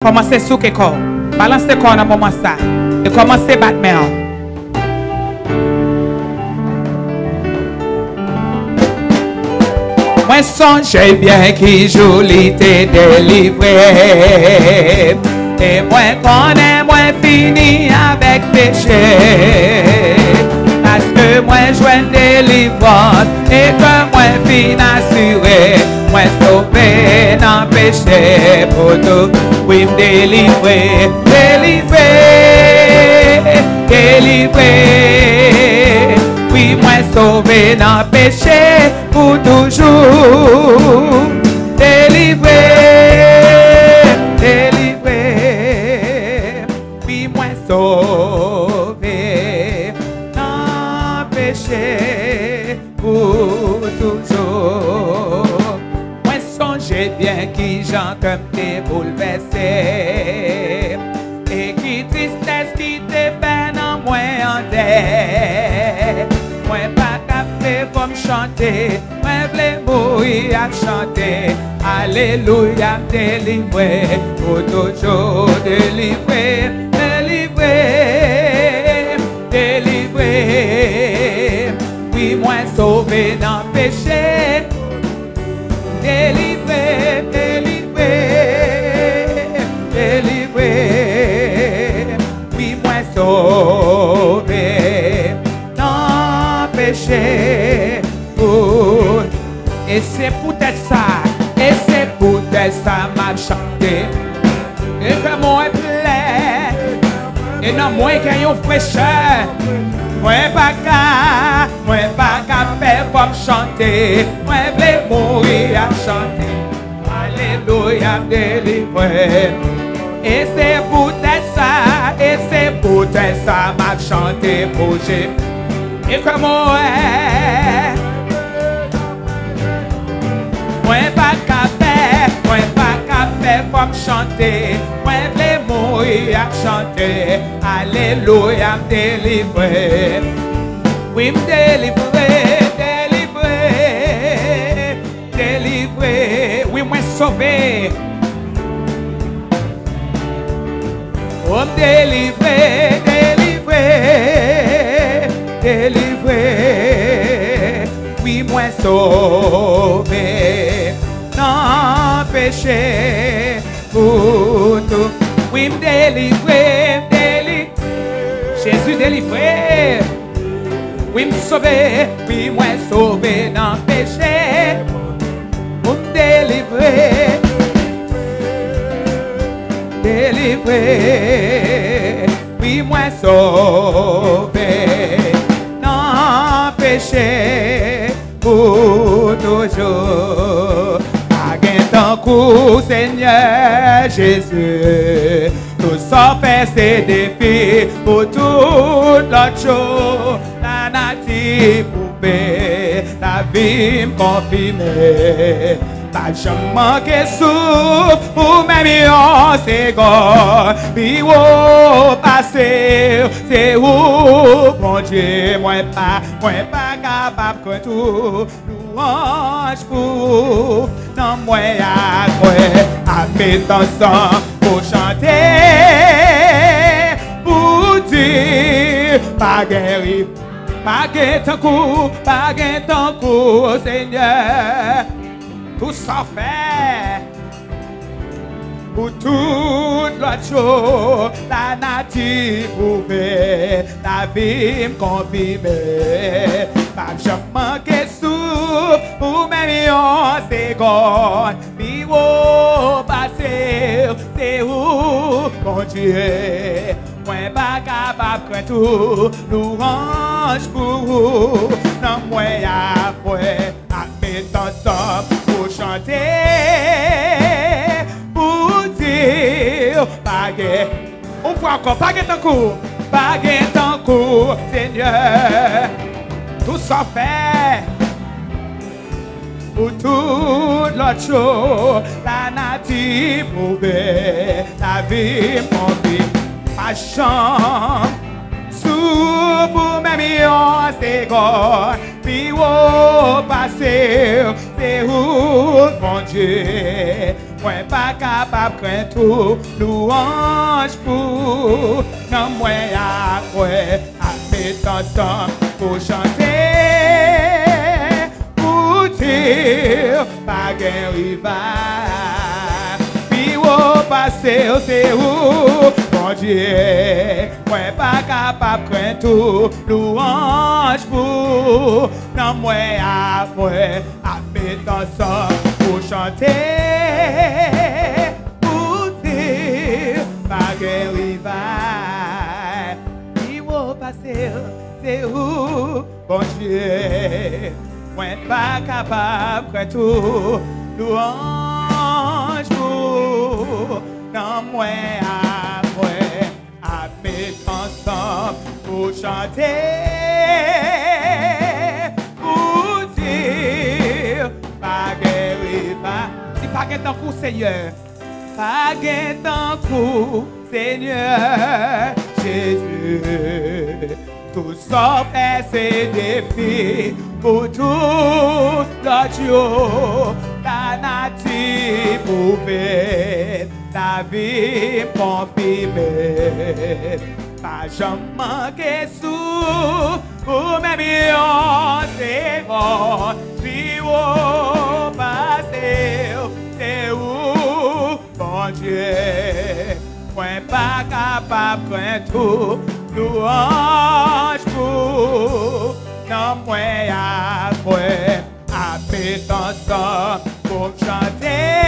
Commencez sous le corps. Balance le corps dans le moment ça. Et commencez à battre main. Moi songe bien qui joli t'est délivré. Et moi connais, moi fini avec péché. Parce que moi joins délivrance et que moi fin assuré. Moi sauvé dans péché pour tout. Oui, me délivrer, délivrer, délivrer. Oui, moi sauvé dans péché pour toujours. Délivrer, délivrer. Oui, moi sauvé dans péché pour toujours. Moi songe bien qui j'entends t'es bouleversé. Et qui tristesse qui te fait dans moi en terre. Moi pas capé pour me chanter. Moi v'lais mourir à chanter. Alléluia, délivré, pour toujours délivré, délivré, délivré. Oui, moi sauvé dans le péché. Délivré, délivré, délivré. Oui, moi sauvé dans le péché. Et c'est peut-être ça, et c'est peut-être ça m'a chanté. Et que moi plaît, et non moi qu'il y a une fraîcheur. Moi pas qu'à faire comme chanter. Moi v'lais mourir à chanter. Alléluia, délivré. Et c'est peut-être ça m'a chanté pour Jésus. Et que moi pas qu'à faire comme chanter. Moi v'lais mourir à chanter. Alléluia, me délivrer. Oui, me délivrer, délivrer, délivrer. Oui, moi sauver. Oh, me délivrer, délivrer, délivrer. Oui, moi sauver. Non, péché pour tout. Oui, me délivrer, délivrer. Jésus délivré. Oui, me sauver. Oui, moi sauver dans le péché. Pour me délivrer. Délivrer. Oui, moi sauver dans le péché. Pour toujours. Tant coup, Seigneur Jésus, tout ça fait ses défis pour toute l'autre chose. La nature poupée, la vie me confirme. Pas jamais manqué souffle ou même en seconde. Puis où passer, c'est où, mon Dieu, moi pas capable de tout. Louange pour non moi à quoi à mettre ensemble pour chanter, pour dire pas guéri, pas guéri ton coup, Seigneur. Tout ça fait pour toute l'autre chose, la nature pouvait, la vie me confirmer. Pas jamais manqué souffle, ou même en seconde. Puis où passer, c'est où, mon Dieu. Moi pas capable de tout, louange pour vous. Non, moi après, à mettre ensemble pour chanter, pour dire, baguette. On voit encore, baguette en cours, Seigneur. Tout ça fait pour toute l'autre chose, la nature pouvait, la vie mon vie, pas chance, sous pour même en seconde, puis où passer, c'est où, mon Dieu, moi pas capable craindre tout, louange pour, non moi à quoi, à mettre ensemble pour chanter, pour dire, pas gain rival, puis au passé c'est où, bon Dieu, moi pas capable craindre tout, louange pour, non moi à mettre ensemble pour chanter, pour dire, pas gain rival, puis au passé c'est où, bon Dieu, moi pas capable de tout, louange pour, non moi à mettre ensemble pour chanter, pour dire, pas guéri, pas guéri coup Seigneur, pas guéri coup Seigneur, Jésus. Tout sauf ces défis pour tout l'autre, la nature pouvait, la vie confirmée, pas jamais manquer sous, pour mes millions c'est bon, puis au passé, c'est où, bon Dieu, point pas capable de tout. Louange pour, non moi à mettre ensemble pour chanter.